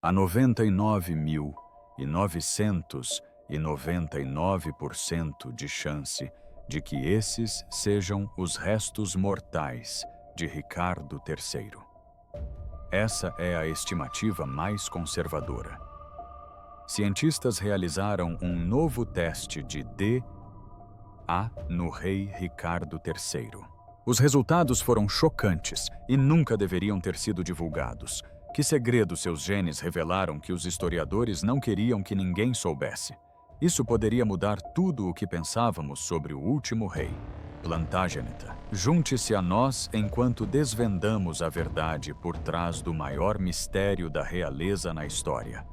Há 99.999% de chance de que esses sejam os restos mortais de Ricardo III. Essa é a estimativa mais conservadora. Cientistas realizaram um novo teste de DNA no rei Ricardo III. Os resultados foram chocantes e nunca deveriam ter sido divulgados. Que segredo seus genes revelaram que os historiadores não queriam que ninguém soubesse? Isso poderia mudar tudo o que pensávamos sobre o último rei, Plantageneta. Junte-se a nós enquanto desvendamos a verdade por trás do maior mistério da realeza na história.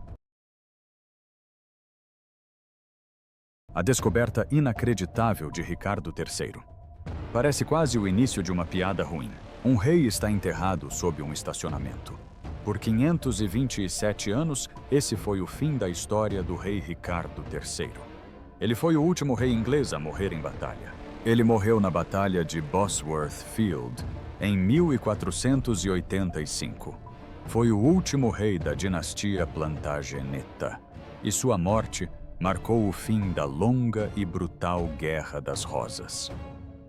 A descoberta inacreditável de Ricardo III. Parece quase o início de uma piada ruim. Um rei está enterrado sob um estacionamento. Por 527 anos, esse foi o fim da história do rei Ricardo III. Ele foi o último rei inglês a morrer em batalha. Ele morreu na Batalha de Bosworth Field, em 1485. Foi o último rei da dinastia Plantageneta, e sua morte marcou o fim da longa e brutal Guerra das Rosas.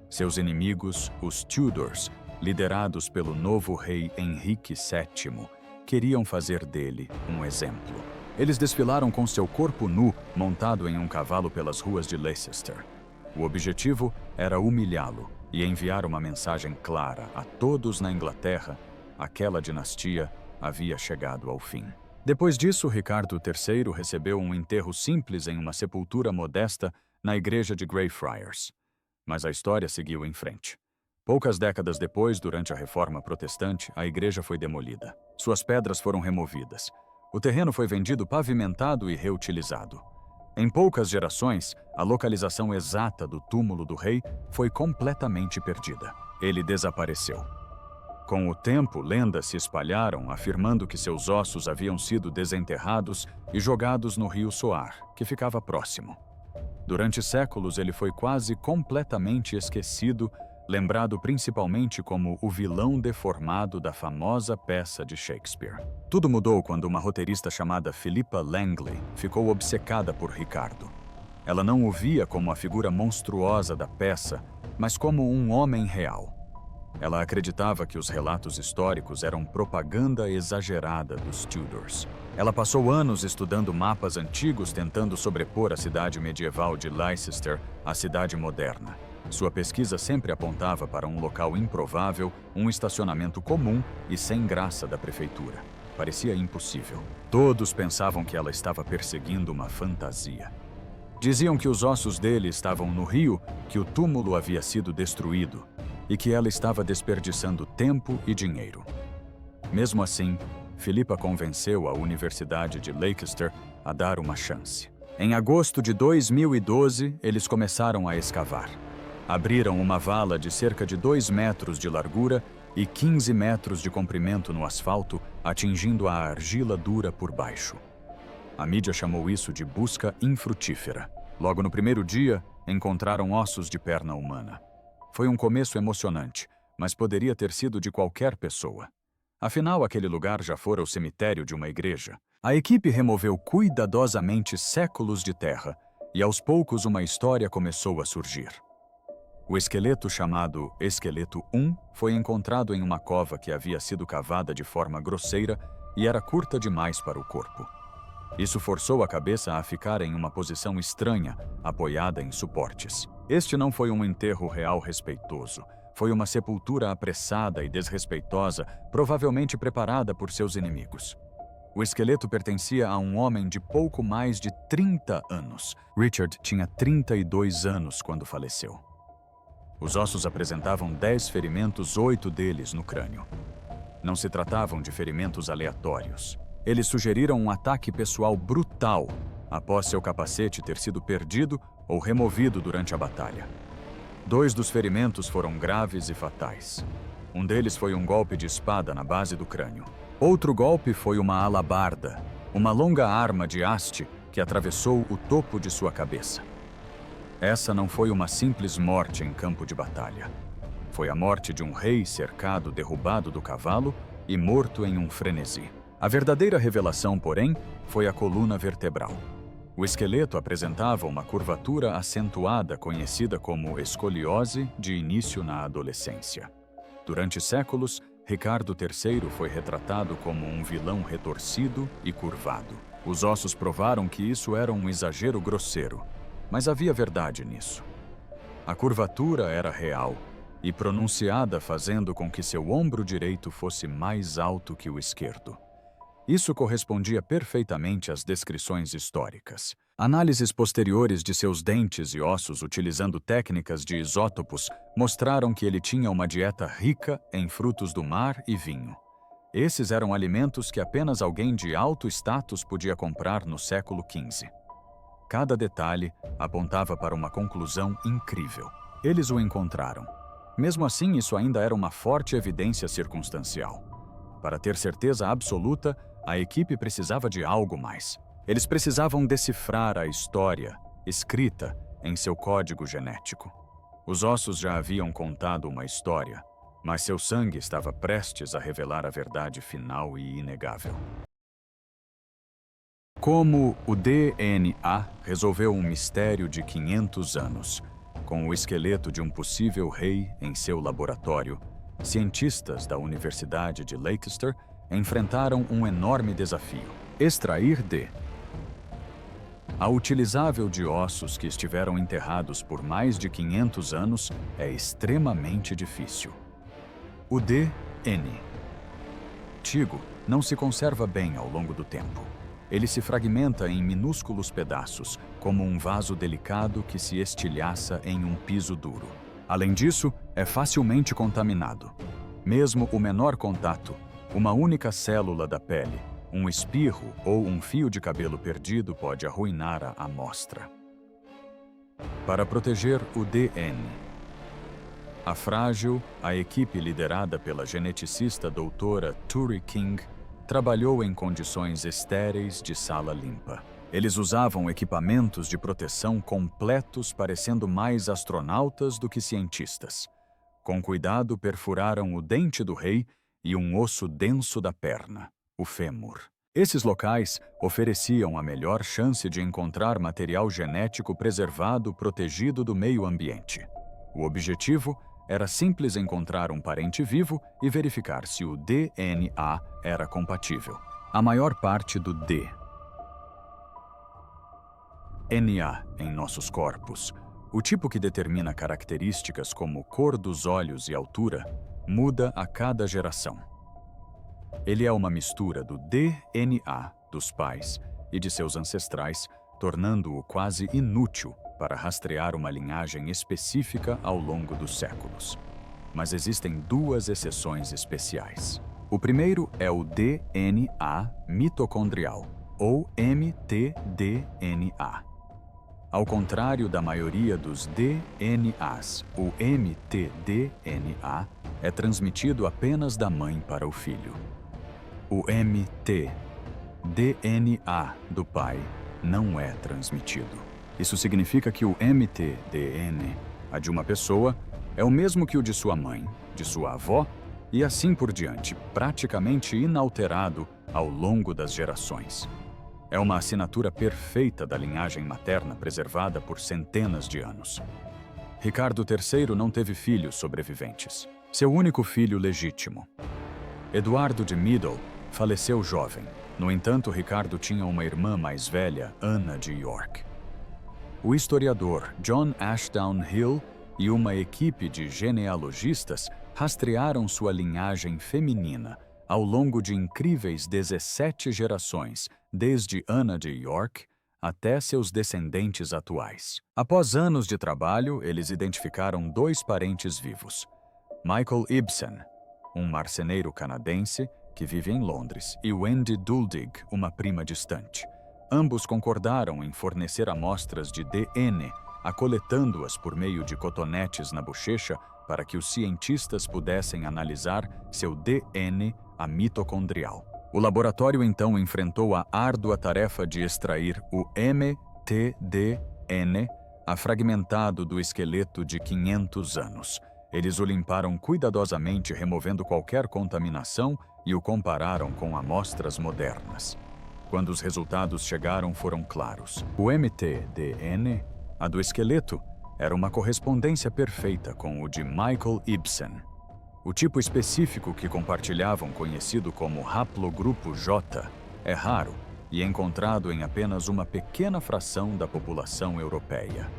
Seus inimigos, os Tudors, liderados pelo novo rei Henrique VII, queriam fazer dele um exemplo. Eles desfilaram com seu corpo nu, montado em um cavalo pelas ruas de Leicester. O objetivo era humilhá-lo e enviar uma mensagem clara a todos na Inglaterra: aquela dinastia havia chegado ao fim. Depois disso, Ricardo III recebeu um enterro simples em uma sepultura modesta na igreja de Greyfriars. Mas a história seguiu em frente. Poucas décadas depois, durante a Reforma Protestante, a igreja foi demolida. Suas pedras foram removidas. O terreno foi vendido pavimentado e reutilizado. Em poucas gerações, a localização exata do túmulo do rei foi completamente perdida. Ele desapareceu. Com o tempo, lendas se espalharam afirmando que seus ossos haviam sido desenterrados e jogados no rio Soar, que ficava próximo. Durante séculos, ele foi quase completamente esquecido, lembrado principalmente como o vilão deformado da famosa peça de Shakespeare. Tudo mudou quando uma roteirista chamada Philippa Langley ficou obcecada por Ricardo. Ela não o via como a figura monstruosa da peça, mas como um homem real. Ela acreditava que os relatos históricos eram propaganda exagerada dos Tudors. Ela passou anos estudando mapas antigos tentando sobrepor a cidade medieval de Leicester à cidade moderna. Sua pesquisa sempre apontava para um local improvável, um estacionamento comum e sem graça da prefeitura. Parecia impossível. Todos pensavam que ela estava perseguindo uma fantasia. Diziam que os ossos dele estavam no rio, que o túmulo havia sido destruído e que ela estava desperdiçando tempo e dinheiro. Mesmo assim, Philippa convenceu a Universidade de Leicester a dar uma chance. Em agosto de 2012, eles começaram a escavar. Abriram uma vala de cerca de 2 metros de largura e 15 metros de comprimento no asfalto, atingindo a argila dura por baixo. A mídia chamou isso de busca infrutífera. Logo no primeiro dia, encontraram ossos de perna humana. Foi um começo emocionante, mas poderia ter sido de qualquer pessoa. Afinal, aquele lugar já fora o cemitério de uma igreja. A equipe removeu cuidadosamente séculos de terra e aos poucos uma história começou a surgir. O esqueleto chamado Esqueleto 1 foi encontrado em uma cova que havia sido cavada de forma grosseira e era curta demais para o corpo. Isso forçou a cabeça a ficar em uma posição estranha, apoiada em suportes. Este não foi um enterro real respeitoso. Foi uma sepultura apressada e desrespeitosa, provavelmente preparada por seus inimigos. O esqueleto pertencia a um homem de pouco mais de 30 anos. Richard tinha 32 anos quando faleceu. Os ossos apresentavam 10 ferimentos, 8 deles no crânio. Não se tratavam de ferimentos aleatórios. Eles sugeriram um ataque pessoal brutal após seu capacete ter sido perdido ou removido durante a batalha. 2 dos ferimentos foram graves e fatais. Um deles foi um golpe de espada na base do crânio. Outro golpe foi uma alabarda, uma longa arma de haste que atravessou o topo de sua cabeça. Essa não foi uma simples morte em campo de batalha. Foi a morte de um rei cercado, derrubado do cavalo e morto em um frenesi. A verdadeira revelação, porém, foi a coluna vertebral. O esqueleto apresentava uma curvatura acentuada conhecida como escoliose de início na adolescência. Durante séculos, Ricardo III foi retratado como um vilão retorcido e curvado. Os ossos provaram que isso era um exagero grosseiro, mas havia verdade nisso. A curvatura era real e pronunciada, fazendo com que seu ombro direito fosse mais alto que o esquerdo. Isso correspondia perfeitamente às descrições históricas. Análises posteriores de seus dentes e ossos utilizando técnicas de isótopos mostraram que ele tinha uma dieta rica em frutos do mar e vinho. Esses eram alimentos que apenas alguém de alto status podia comprar no século XV. Cada detalhe apontava para uma conclusão incrível. Eles o encontraram. Mesmo assim, isso ainda era uma forte evidência circunstancial. Para ter certeza absoluta, a equipe precisava de algo mais. Eles precisavam decifrar a história escrita em seu código genético. Os ossos já haviam contado uma história, mas seu sangue estava prestes a revelar a verdade final e inegável. Como o DNA resolveu um mistério de 500 anos, com o esqueleto de um possível rei em seu laboratório, cientistas da Universidade de Leicester enfrentaram um enorme desafio: extrair a utilizável de ossos que estiveram enterrados por mais de 500 anos é extremamente difícil. O DNA antigo não se conserva bem ao longo do tempo. Ele se fragmenta em minúsculos pedaços, como um vaso delicado que se estilhaça em um piso duro. Além disso, é facilmente contaminado. Mesmo o menor contato, uma única célula da pele, um espirro ou um fio de cabelo perdido pode arruinar a amostra. Para proteger o DNA frágil, a equipe liderada pela geneticista doutora Turi King trabalhou em condições estéreis de sala limpa. Eles usavam equipamentos de proteção completos, parecendo mais astronautas do que cientistas. Com cuidado, perfuraram o dente do rei e um osso denso da perna, o fêmur. Esses locais ofereciam a melhor chance de encontrar material genético preservado protegido do meio ambiente. O objetivo era simples: encontrar um parente vivo e verificar se o DNA era compatível. A maior parte do DNA em nossos corpos, o tipo que determina características como cor dos olhos e altura, muda a cada geração. Ele é uma mistura do DNA dos pais e de seus ancestrais, tornando-o quase inútil para rastrear uma linhagem específica ao longo dos séculos. Mas existem duas exceções especiais. O primeiro é o DNA mitocondrial, ou mtDNA. Ao contrário da maioria dos DNAs, o mtDNA é transmitido apenas da mãe para o filho. O mtDNA do pai não é transmitido. Isso significa que o mtDNA de uma pessoa é o mesmo que o de sua mãe, de sua avó e assim por diante, praticamente inalterado ao longo das gerações. É uma assinatura perfeita da linhagem materna preservada por centenas de anos. Ricardo III não teve filhos sobreviventes. Seu único filho legítimo, Eduardo de Middle, faleceu jovem. No entanto, Ricardo tinha uma irmã mais velha, Ana de York. O historiador John Ashdown Hill e uma equipe de genealogistas rastrearam sua linhagem feminina ao longo de incríveis 17 gerações, desde Ana de York até seus descendentes atuais. Após anos de trabalho, eles identificaram 2 parentes vivos: Michael Ibsen, um marceneiro canadense que vive em Londres, e Wendy Duldig, uma prima distante. Ambos concordaram em fornecer amostras de DNA, acoletando-as por meio de cotonetes na bochecha para que os cientistas pudessem analisar seu DNA mitocondrial. O laboratório então enfrentou a árdua tarefa de extrair o mtDNA fragmentado do esqueleto de 500 anos. Eles o limparam cuidadosamente, removendo qualquer contaminação e o compararam com amostras modernas. Quando os resultados chegaram, foram claros. O mtDNA, a do esqueleto, era uma correspondência perfeita com o de Michael Ibsen. O tipo específico que compartilhavam, conhecido como haplogrupo J, é raro e encontrado em apenas uma pequena fração da população europeia.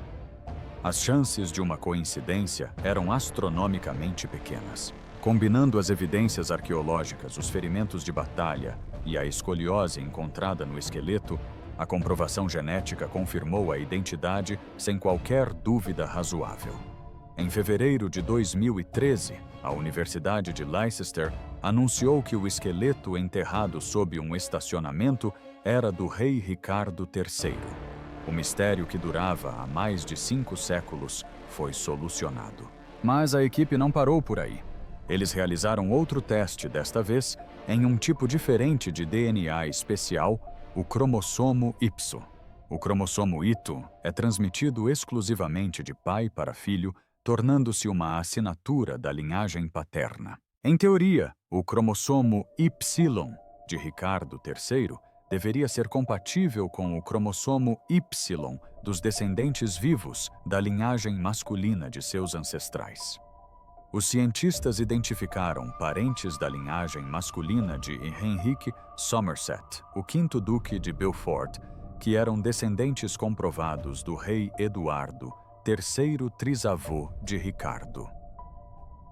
As chances de uma coincidência eram astronomicamente pequenas. Combinando as evidências arqueológicas, os ferimentos de batalha e a escoliose encontrada no esqueleto, a comprovação genética confirmou a identidade sem qualquer dúvida razoável. Em fevereiro de 2013, a Universidade de Leicester anunciou que o esqueleto enterrado sob um estacionamento era do rei Ricardo III. O mistério que durava há mais de 5 séculos foi solucionado. Mas a equipe não parou por aí. Eles realizaram outro teste, desta vez em um tipo diferente de DNA especial, o cromossomo Y. O cromossomo Y é transmitido exclusivamente de pai para filho, tornando-se uma assinatura da linhagem paterna. Em teoria, o cromossomo Y de Ricardo III deveria ser compatível com o cromossomo Y dos descendentes vivos da linhagem masculina de seus ancestrais. Os cientistas identificaram parentes da linhagem masculina de Henrique Somerset, o quinto duque de Beaufort, que eram descendentes comprovados do rei Eduardo, terceiro trisavô de Ricardo.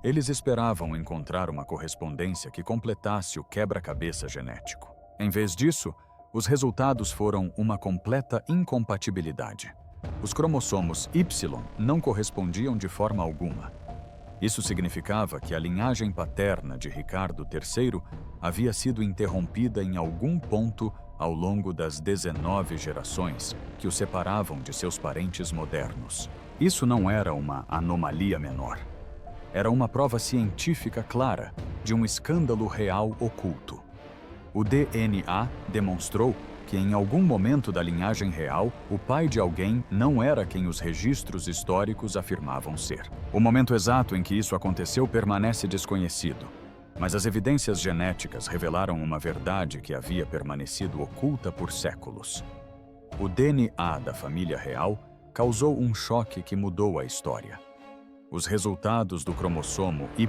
Eles esperavam encontrar uma correspondência que completasse o quebra-cabeça genético. Em vez disso, os resultados foram uma completa incompatibilidade. Os cromossomos Y não correspondiam de forma alguma. Isso significava que a linhagem paterna de Ricardo III havia sido interrompida em algum ponto ao longo das 19 gerações que o separavam de seus parentes modernos. Isso não era uma anomalia menor. Era uma prova científica clara de um escândalo real oculto. O DNA demonstrou que em algum momento da linhagem real, o pai de alguém não era quem os registros históricos afirmavam ser. O momento exato em que isso aconteceu permanece desconhecido, mas as evidências genéticas revelaram uma verdade que havia permanecido oculta por séculos. O DNA da família real causou um choque que mudou a história. Os resultados do cromossomo Y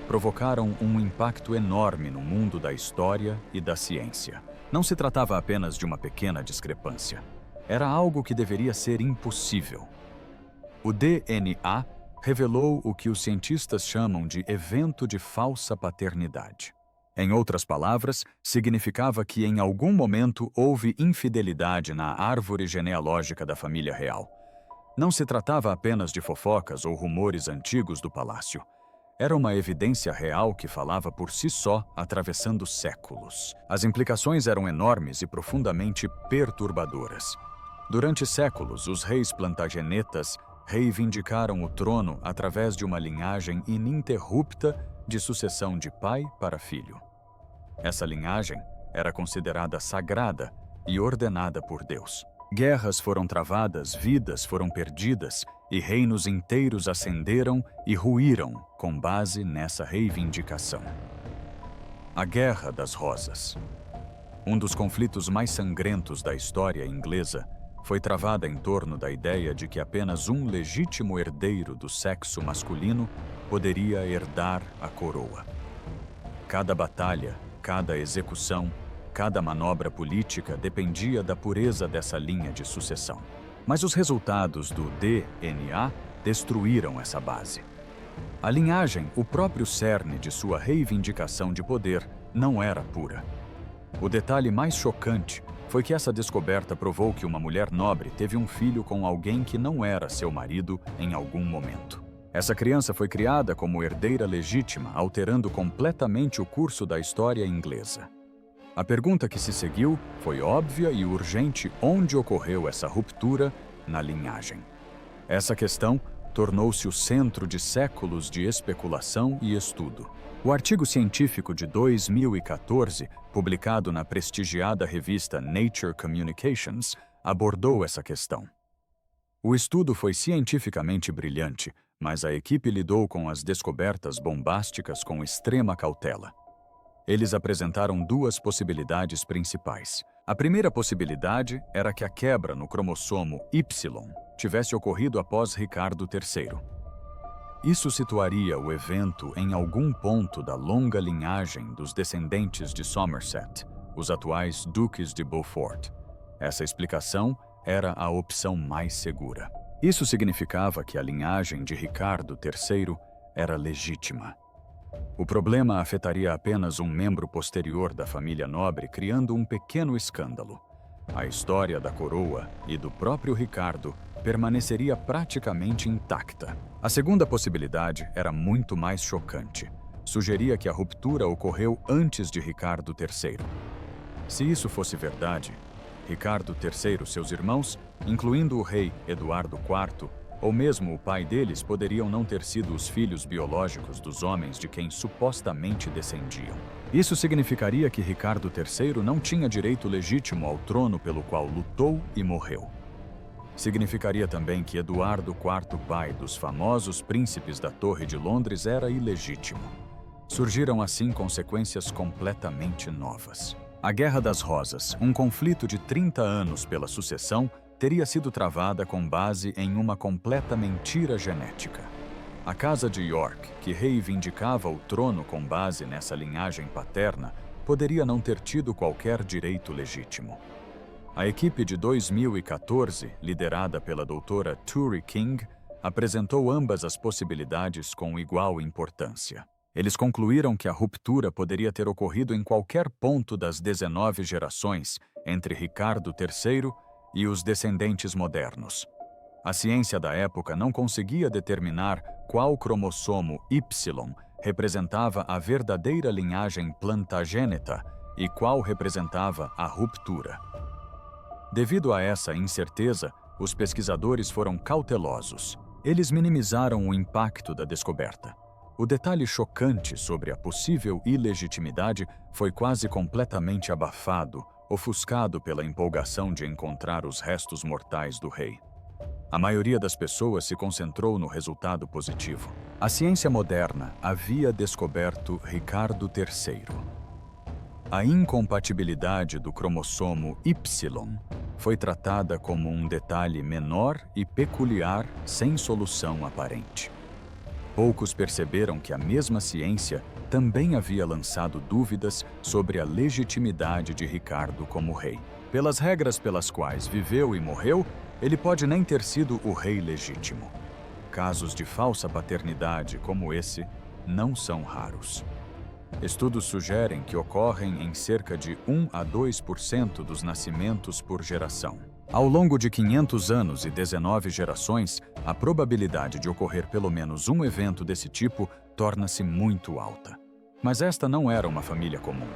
provocaram um impacto enorme no mundo da história e da ciência. Não se tratava apenas de uma pequena discrepância. Era algo que deveria ser impossível. O DNA revelou o que os cientistas chamam de evento de falsa paternidade. Em outras palavras, significava que em algum momento houve infidelidade na árvore genealógica da família real. Não se tratava apenas de fofocas ou rumores antigos do palácio. Era uma evidência real que falava por si só, atravessando séculos. As implicações eram enormes e profundamente perturbadoras. Durante séculos, os reis plantagenetas reivindicaram o trono através de uma linhagem ininterrupta de sucessão de pai para filho. Essa linhagem era considerada sagrada e ordenada por Deus. Guerras foram travadas, vidas foram perdidas e reinos inteiros ascenderam e ruíram com base nessa reivindicação. A Guerra das Rosas. Um dos conflitos mais sangrentos da história inglesa foi travada em torno da ideia de que apenas um legítimo herdeiro do sexo masculino poderia herdar a coroa. Cada batalha, cada execução, cada manobra política dependia da pureza dessa linha de sucessão. Mas os resultados do DNA destruíram essa base. A linhagem, o próprio cerne de sua reivindicação de poder, não era pura. O detalhe mais chocante foi que essa descoberta provou que uma mulher nobre teve um filho com alguém que não era seu marido em algum momento. Essa criança foi criada como herdeira legítima, alterando completamente o curso da história inglesa. A pergunta que se seguiu foi óbvia e urgente: onde ocorreu essa ruptura na linhagem? Essa questão tornou-se o centro de séculos de especulação e estudo. O artigo científico de 2014, publicado na prestigiada revista Nature Communications, abordou essa questão. O estudo foi cientificamente brilhante, mas a equipe lidou com as descobertas bombásticas com extrema cautela. Eles apresentaram duas possibilidades principais. A primeira possibilidade era que a quebra no cromossomo Y tivesse ocorrido após Ricardo III. Isso situaria o evento em algum ponto da longa linhagem dos descendentes de Somerset, os atuais Duques de Beaufort. Essa explicação era a opção mais segura. Isso significava que a linhagem de Ricardo III era legítima. O problema afetaria apenas um membro posterior da família nobre, criando um pequeno escândalo. A história da coroa e do próprio Ricardo permaneceria praticamente intacta. A segunda possibilidade era muito mais chocante. Sugeria que a ruptura ocorreu antes de Ricardo III. Se isso fosse verdade, Ricardo III e seus irmãos, incluindo o rei Eduardo IV, ou mesmo o pai deles, poderiam não ter sido os filhos biológicos dos homens de quem supostamente descendiam. Isso significaria que Ricardo III não tinha direito legítimo ao trono pelo qual lutou e morreu. Significaria também que Eduardo IV, pai dos famosos príncipes da Torre de Londres, era ilegítimo. Surgiram assim consequências completamente novas. A Guerra das Rosas, um conflito de 30 anos pela sucessão, teria sido travada com base em uma completa mentira genética. A Casa de York, que reivindicava o trono com base nessa linhagem paterna, poderia não ter tido qualquer direito legítimo. A equipe de 2014, liderada pela doutora Turi King, apresentou ambas as possibilidades com igual importância. Eles concluíram que a ruptura poderia ter ocorrido em qualquer ponto das 19 gerações entre Ricardo III e os descendentes modernos. A ciência da época não conseguia determinar qual cromossomo Y representava a verdadeira linhagem plantagêneta e qual representava a ruptura. Devido a essa incerteza, os pesquisadores foram cautelosos. Eles minimizaram o impacto da descoberta. O detalhe chocante sobre a possível ilegitimidade foi quase completamente abafado, ofuscado pela empolgação de encontrar os restos mortais do rei. A maioria das pessoas se concentrou no resultado positivo. A ciência moderna havia descoberto Ricardo III. A incompatibilidade do cromossomo Y foi tratada como um detalhe menor e peculiar sem solução aparente. Poucos perceberam que a mesma ciência também havia lançado dúvidas sobre a legitimidade de Ricardo como rei. Pelas regras pelas quais viveu e morreu, ele pode nem ter sido o rei legítimo. Casos de falsa paternidade como esse não são raros. Estudos sugerem que ocorrem em cerca de 1 a 2% dos nascimentos por geração. Ao longo de 500 anos e 19 gerações, a probabilidade de ocorrer pelo menos um evento desse tipo torna-se muito alta. Mas esta não era uma família comum.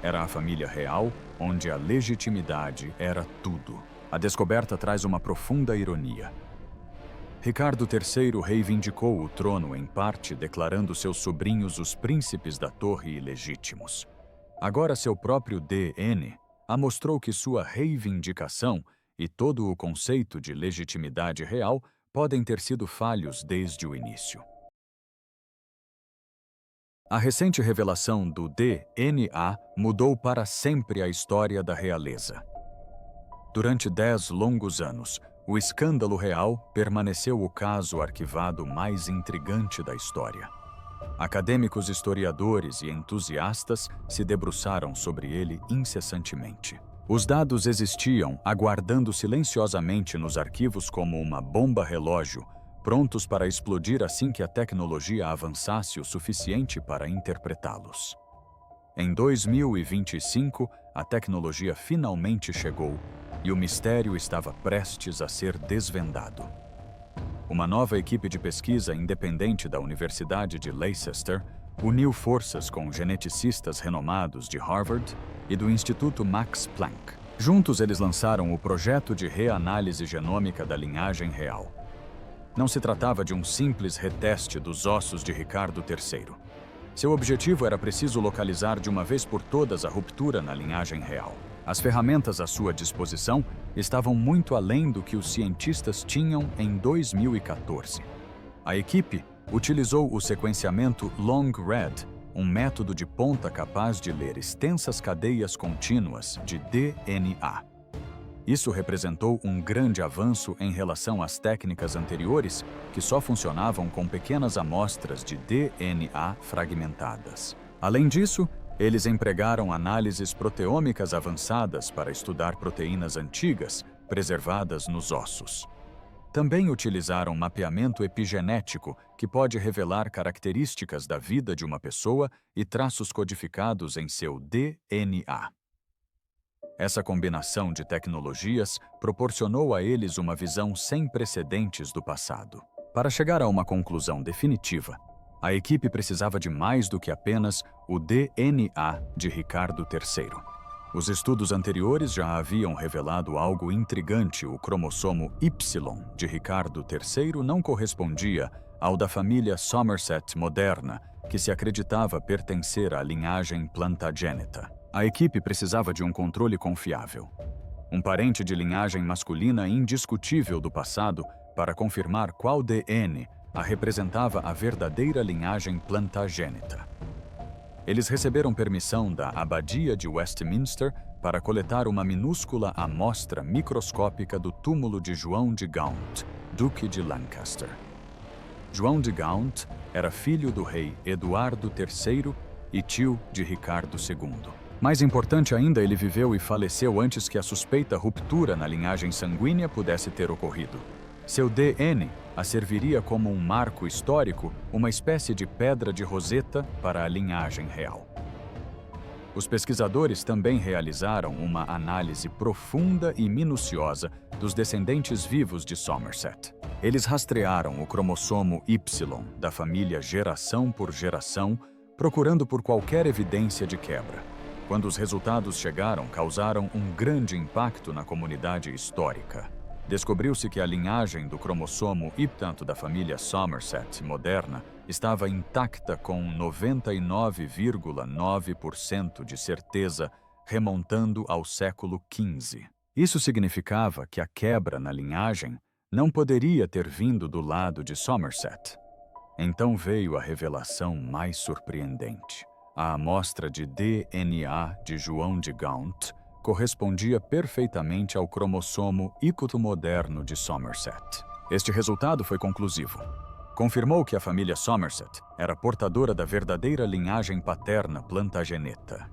Era a família real, onde a legitimidade era tudo. A descoberta traz uma profunda ironia. Ricardo III reivindicou o trono em parte, declarando seus sobrinhos os príncipes da Torre ilegítimos. Agora seu próprio DNA mostrou que sua reivindicação e todo o conceito de legitimidade real podem ter sido falhos desde o início. A recente revelação do DNA mudou para sempre a história da realeza. Durante 10 longos anos, o escândalo real permaneceu o caso arquivado mais intrigante da história. Acadêmicos, historiadores e entusiastas se debruçaram sobre ele incessantemente. Os dados existiam, aguardando silenciosamente nos arquivos como uma bomba-relógio, prontos para explodir assim que a tecnologia avançasse o suficiente para interpretá-los. Em 2025, a tecnologia finalmente chegou e o mistério estava prestes a ser desvendado. Uma nova equipe de pesquisa independente da Universidade de Leicester uniu forças com geneticistas renomados de Harvard e do Instituto Max Planck. Juntos, eles lançaram o projeto de reanálise genômica da linhagem real. Não se tratava de um simples reteste dos ossos de Ricardo III. Seu objetivo era preciso localizar de uma vez por todas a ruptura na linhagem real. As ferramentas à sua disposição estavam muito além do que os cientistas tinham em 2014. A equipe utilizou o sequenciamento Long-Read um método de ponta capaz de ler extensas cadeias contínuas de DNA. Isso representou um grande avanço em relação às técnicas anteriores, que só funcionavam com pequenas amostras de DNA fragmentadas. Além disso, eles empregaram análises proteômicas avançadas para estudar proteínas antigas, preservadas nos ossos. Também utilizaram mapeamento epigenético, que pode revelar características da vida de uma pessoa e traços codificados em seu DNA. Essa combinação de tecnologias proporcionou a eles uma visão sem precedentes do passado. Para chegar a uma conclusão definitiva, a equipe precisava de mais do que apenas o DNA de Ricardo III. Os estudos anteriores já haviam revelado algo intrigante: o cromossomo Y de Ricardo III não correspondia ao da família Somerset moderna, que se acreditava pertencer à linhagem Plantageneta. A equipe precisava de um controle confiável, um parente de linhagem masculina indiscutível do passado, para confirmar qual DNA representava a verdadeira linhagem Plantageneta. Eles receberam permissão da Abadia de Westminster para coletar uma minúscula amostra microscópica do túmulo de João de Gaunt, Duque de Lancaster. João de Gaunt era filho do rei Eduardo III e tio de Ricardo II. Mais importante ainda, ele viveu e faleceu antes que a suspeita ruptura na linhagem sanguínea pudesse ter ocorrido. Seu DNA serviria como um marco histórico, uma espécie de pedra de Roseta para a linhagem real. Os pesquisadores também realizaram uma análise profunda e minuciosa dos descendentes vivos de Somerset. Eles rastrearam o cromossomo Y da família geração por geração, procurando por qualquer evidência de quebra. Quando os resultados chegaram, causaram um grande impacto na comunidade histórica. Descobriu-se que a linhagem do cromossomo Y da família Somerset moderna estava intacta com 99,9% de certeza, remontando ao século XV. Isso significava que a quebra na linhagem não poderia ter vindo do lado de Somerset. Então veio a revelação mais surpreendente. A amostra de DNA de João de Gaunt correspondia perfeitamente ao cromossomo Y moderno de Somerset. Este resultado foi conclusivo. Confirmou que a família Somerset era portadora da verdadeira linhagem paterna Plantageneta.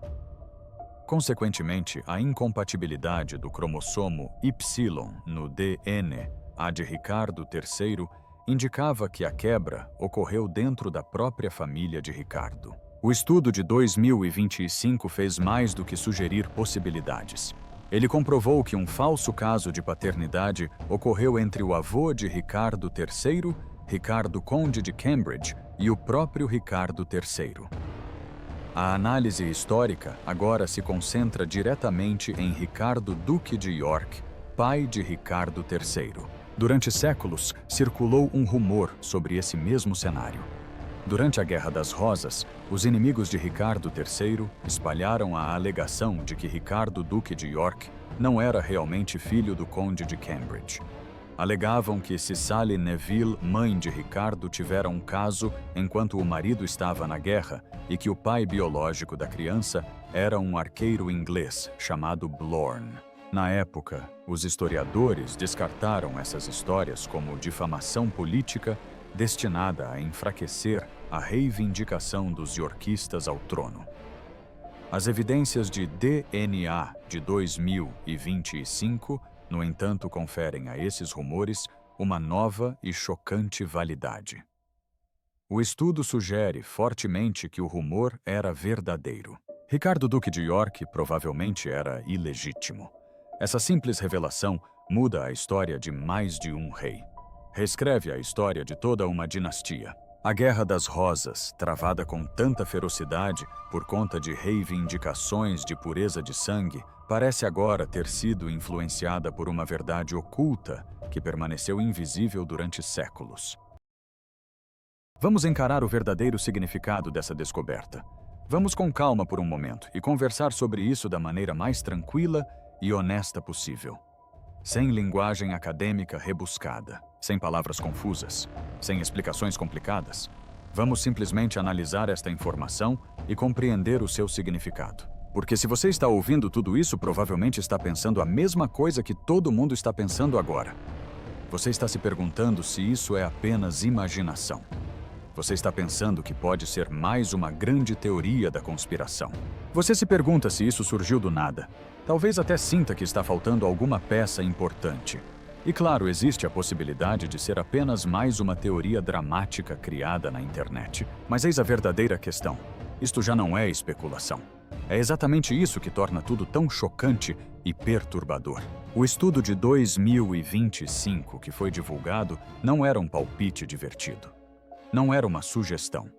Consequentemente, a incompatibilidade do cromossomo Y no DNA de Ricardo III indicava que a quebra ocorreu dentro da própria família de Ricardo. O estudo de 2025 fez mais do que sugerir possibilidades. Ele comprovou que um falso caso de paternidade ocorreu entre o avô de Ricardo III, Ricardo Conde de Cambridge, e o próprio Ricardo III. A análise histórica agora se concentra diretamente em Ricardo Duque de York, pai de Ricardo III. Durante séculos, circulou um rumor sobre esse mesmo cenário. Durante a Guerra das Rosas, os inimigos de Ricardo III espalharam a alegação de que Ricardo Duque de York não era realmente filho do Conde de Cambridge. Alegavam que Cicely Neville, mãe de Ricardo, tivera um caso enquanto o marido estava na guerra e que o pai biológico da criança era um arqueiro inglês chamado Blorn. Na época, os historiadores descartaram essas histórias como difamação política destinada a enfraquecer a reivindicação dos yorkistas ao trono. As evidências de DNA de 2025, no entanto, conferem a esses rumores uma nova e chocante validade. O estudo sugere fortemente que o rumor era verdadeiro. Ricardo Duque de York provavelmente era ilegítimo. Essa simples revelação muda a história de mais de um rei. Reescreve a história de toda uma dinastia. A Guerra das Rosas, travada com tanta ferocidade por conta de reivindicações de pureza de sangue, parece agora ter sido influenciada por uma verdade oculta que permaneceu invisível durante séculos. Vamos encarar o verdadeiro significado dessa descoberta. Vamos com calma por um momento e conversar sobre isso da maneira mais tranquila e honesta possível. Sem linguagem acadêmica rebuscada, sem palavras confusas, sem explicações complicadas. Vamos simplesmente analisar esta informação e compreender o seu significado. Porque se você está ouvindo tudo isso, provavelmente está pensando a mesma coisa que todo mundo está pensando agora. Você está se perguntando se isso é apenas imaginação. Você está pensando que pode ser mais uma grande teoria da conspiração. Você se pergunta se isso surgiu do nada. Talvez até sinta que está faltando alguma peça importante. E claro, existe a possibilidade de ser apenas mais uma teoria dramática criada na internet. Mas eis a verdadeira questão. Isto já não é especulação. É exatamente isso que torna tudo tão chocante e perturbador. O estudo de 2025 que foi divulgado não era um palpite divertido. Não era uma sugestão.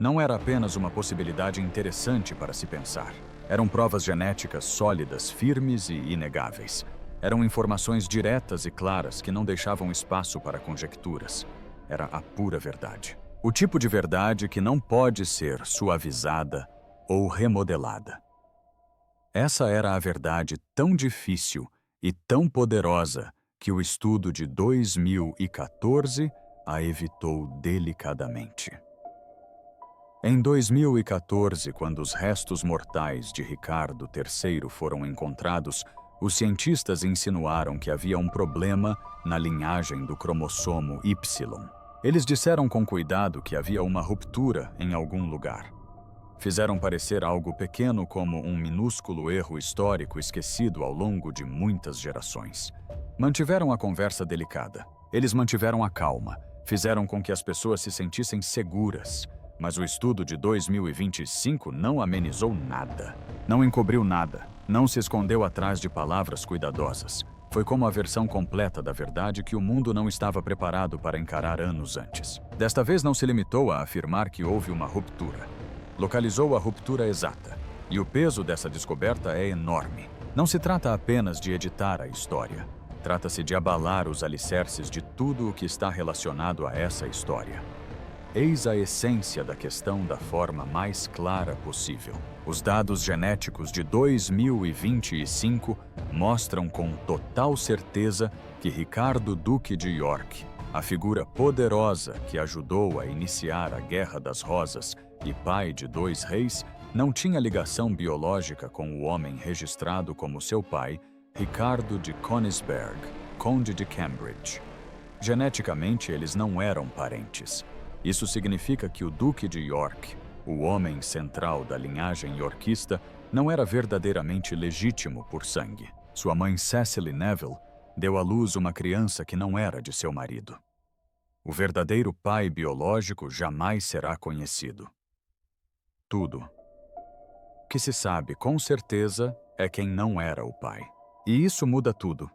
Não era apenas uma possibilidade interessante para se pensar. Eram provas genéticas sólidas, firmes e inegáveis. Eram informações diretas e claras que não deixavam espaço para conjecturas. Era a pura verdade. O tipo de verdade que não pode ser suavizada ou remodelada. Essa era a verdade tão difícil e tão poderosa que o estudo de 2014 a evitou delicadamente. Em 2014, quando os restos mortais de Ricardo III foram encontrados, os cientistas insinuaram que havia um problema na linhagem do cromossomo Y. Eles disseram com cuidado que havia uma ruptura em algum lugar. Fizeram parecer algo pequeno como um minúsculo erro histórico esquecido ao longo de muitas gerações. Mantiveram a conversa delicada. Eles mantiveram a calma. Fizeram com que as pessoas se sentissem seguras. Mas o estudo de 2025 não amenizou nada. Não encobriu nada. Não se escondeu atrás de palavras cuidadosas. Foi como a versão completa da verdade que o mundo não estava preparado para encarar anos antes. Desta vez não se limitou a afirmar que houve uma ruptura. Localizou a ruptura exata. E o peso dessa descoberta é enorme. Não se trata apenas de editar a história. Trata-se de abalar os alicerces de tudo o que está relacionado a essa história. Eis a essência da questão da forma mais clara possível. Os dados genéticos de 2025 mostram com total certeza que Ricardo Duque de York, a figura poderosa que ajudou a iniciar a Guerra das Rosas e pai de 2 reis, não tinha ligação biológica com o homem registrado como seu pai, Ricardo de Königsberg, conde de Cambridge. Geneticamente, eles não eram parentes. Isso significa que o Duque de York, o homem central da linhagem yorkista, não era verdadeiramente legítimo por sangue. Sua mãe Cecily Neville deu à luz uma criança que não era de seu marido. O verdadeiro pai biológico jamais será conhecido. Tudo. O que se sabe com certeza é quem não era o pai. E isso muda tudo.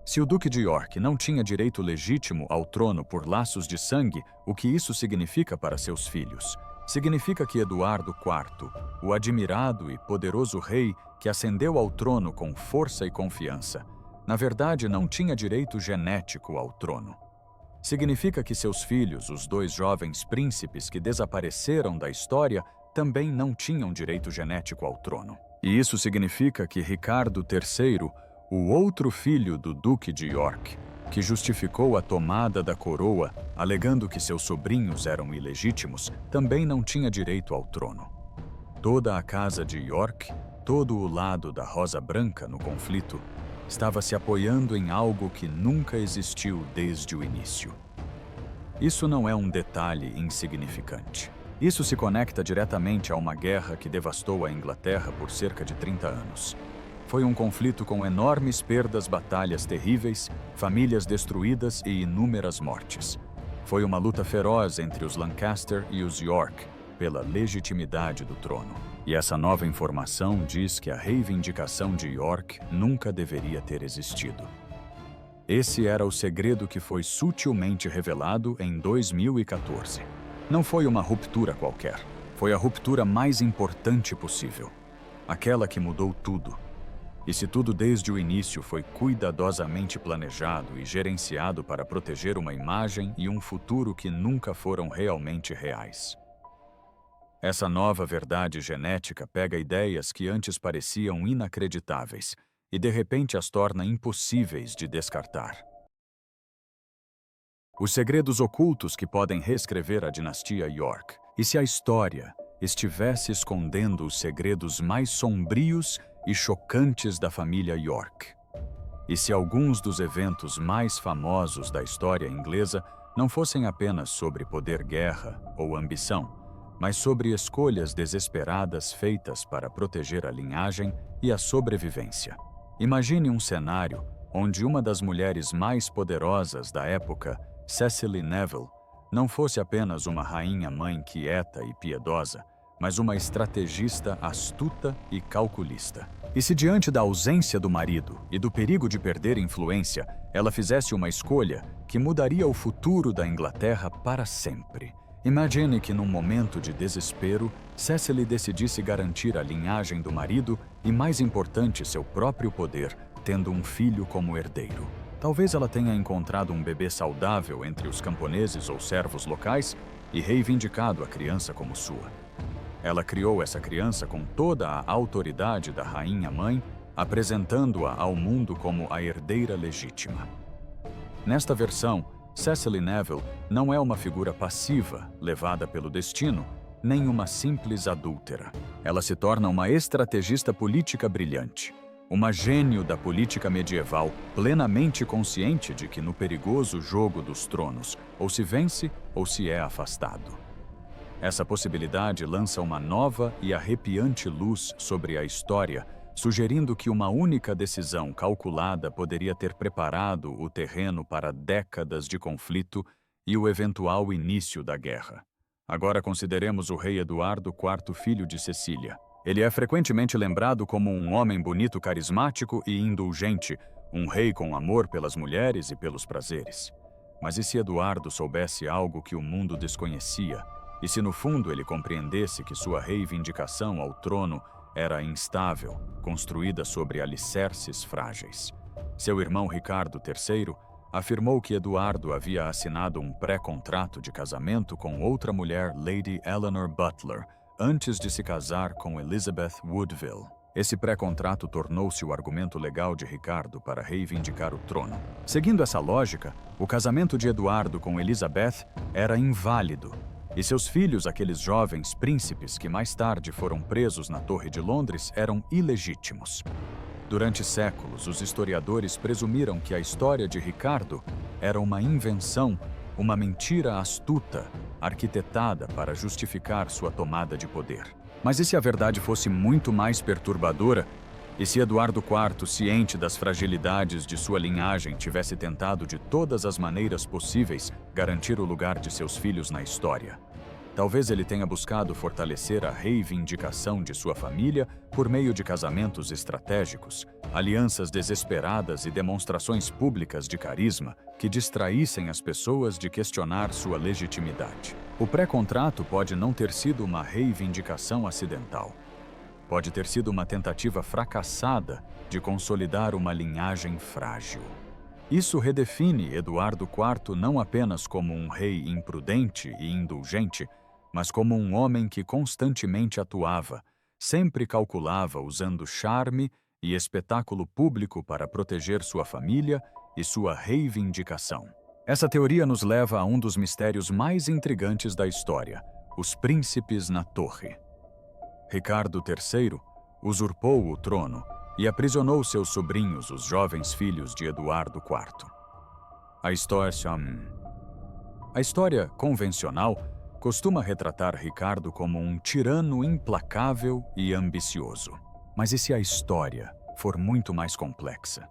Se o Duque de York não tinha direito legítimo ao trono por laços de sangue, o que isso significa para seus filhos? Significa que Eduardo IV, o admirado e poderoso rei que ascendeu ao trono com força e confiança, na verdade não tinha direito genético ao trono. Significa que seus filhos, os 2 jovens príncipes que desapareceram da história, também não tinham direito genético ao trono. E isso significa que Ricardo III, o outro filho do Duque de York, que justificou a tomada da coroa, alegando que seus sobrinhos eram ilegítimos, também não tinha direito ao trono. Toda a casa de York, todo o lado da Rosa Branca no conflito, estava se apoiando em algo que nunca existiu desde o início. Isso não é um detalhe insignificante. Isso se conecta diretamente a uma guerra que devastou a Inglaterra por cerca de 30 anos. Foi um conflito com enormes perdas, batalhas terríveis, famílias destruídas e inúmeras mortes. Foi uma luta feroz entre os Lancaster e os York pela legitimidade do trono. E essa nova informação diz que a reivindicação de York nunca deveria ter existido. Esse era o segredo que foi sutilmente revelado em 2014. Não foi uma ruptura qualquer. Foi a ruptura mais importante possível. Aquela que mudou tudo. E se tudo desde o início foi cuidadosamente planejado e gerenciado para proteger uma imagem e um futuro que nunca foram realmente reais. Essa nova verdade genética pega ideias que antes pareciam inacreditáveis e de repente as torna impossíveis de descartar. Os segredos ocultos que podem reescrever a dinastia York. E se a história estivesse escondendo os segredos mais sombrios e chocantes da família York? E se alguns dos eventos mais famosos da história inglesa não fossem apenas sobre poder, guerra ou ambição, mas sobre escolhas desesperadas feitas para proteger a linhagem e a sobrevivência? Imagine um cenário onde uma das mulheres mais poderosas da época, Cecily Neville, não fosse apenas uma rainha-mãe quieta e piedosa, mas uma estrategista astuta e calculista. E se diante da ausência do marido e do perigo de perder influência, ela fizesse uma escolha que mudaria o futuro da Inglaterra para sempre? Imagine que num momento de desespero, Cecily decidisse garantir a linhagem do marido e, mais importante, seu próprio poder, tendo um filho como herdeiro. Talvez ela tenha encontrado um bebê saudável entre os camponeses ou servos locais e reivindicado a criança como sua. Ela criou essa criança com toda a autoridade da rainha-mãe, apresentando-a ao mundo como a herdeira legítima. Nesta versão, Cecily Neville não é uma figura passiva, levada pelo destino, nem uma simples adúltera. Ela se torna uma estrategista política brilhante, uma gênio da política medieval, plenamente consciente de que no perigoso jogo dos tronos, ou se vence ou se é afastado. Essa possibilidade lança uma nova e arrepiante luz sobre a história, sugerindo que uma única decisão calculada poderia ter preparado o terreno para décadas de conflito e o eventual início da guerra. Agora consideremos o rei Eduardo IV, filho de Cecília. Ele é frequentemente lembrado como um homem bonito, carismático e indulgente, um rei com amor pelas mulheres e pelos prazeres. Mas e se Eduardo soubesse algo que o mundo desconhecia? E se no fundo ele compreendesse que sua reivindicação ao trono era instável, construída sobre alicerces frágeis? Seu irmão Ricardo III afirmou que Eduardo havia assinado um pré-contrato de casamento com outra mulher, Lady Eleanor Butler, antes de se casar com Elizabeth Woodville. Esse pré-contrato tornou-se o argumento legal de Ricardo para reivindicar o trono. Seguindo essa lógica, o casamento de Eduardo com Elizabeth era inválido, e seus filhos, aqueles jovens príncipes que mais tarde foram presos na Torre de Londres, eram ilegítimos. Durante séculos, os historiadores presumiram que a história de Ricardo era uma invenção, uma mentira astuta, arquitetada para justificar sua tomada de poder. Mas e se a verdade fosse muito mais perturbadora? E se Eduardo IV, ciente das fragilidades de sua linhagem, tivesse tentado de todas as maneiras possíveis garantir o lugar de seus filhos na história? Talvez ele tenha buscado fortalecer a reivindicação de sua família por meio de casamentos estratégicos, alianças desesperadas e demonstrações públicas de carisma que distraíssem as pessoas de questionar sua legitimidade. O pré-contrato pode não ter sido uma reivindicação acidental. Pode ter sido uma tentativa fracassada de consolidar uma linhagem frágil. Isso redefine Eduardo IV não apenas como um rei imprudente e indulgente, mas como um homem que constantemente atuava, sempre calculava usando charme e espetáculo público para proteger sua família e sua reivindicação. Essa teoria nos leva a um dos mistérios mais intrigantes da história: os príncipes na torre. Ricardo III usurpou o trono e aprisionou seus sobrinhos, os jovens filhos de Eduardo IV. A história convencional costuma retratar Ricardo como um tirano implacável e ambicioso. Mas e se a história for muito mais complexa?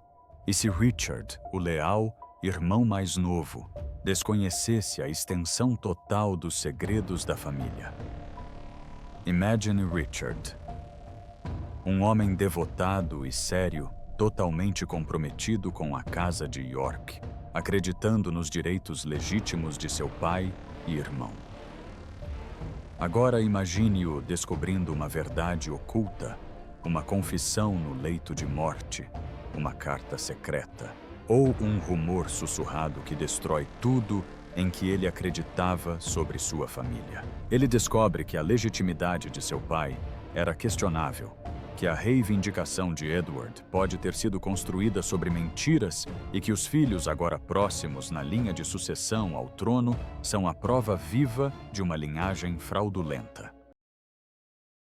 E se Richard, o leal irmão mais novo, desconhecesse a extensão total dos segredos da família? Imagine Richard, um homem devotado e sério, totalmente comprometido com a casa de York, acreditando nos direitos legítimos de seu pai e irmão. Agora imagine-o descobrindo uma verdade oculta, uma confissão no leito de morte, uma carta secreta, ou um rumor sussurrado que destrói tudo em que ele acreditava sobre sua família. Ele descobre que a legitimidade de seu pai era questionável, que a reivindicação de Edward pode ter sido construída sobre mentiras e que os filhos agora próximos na linha de sucessão ao trono são a prova viva de uma linhagem fraudulenta.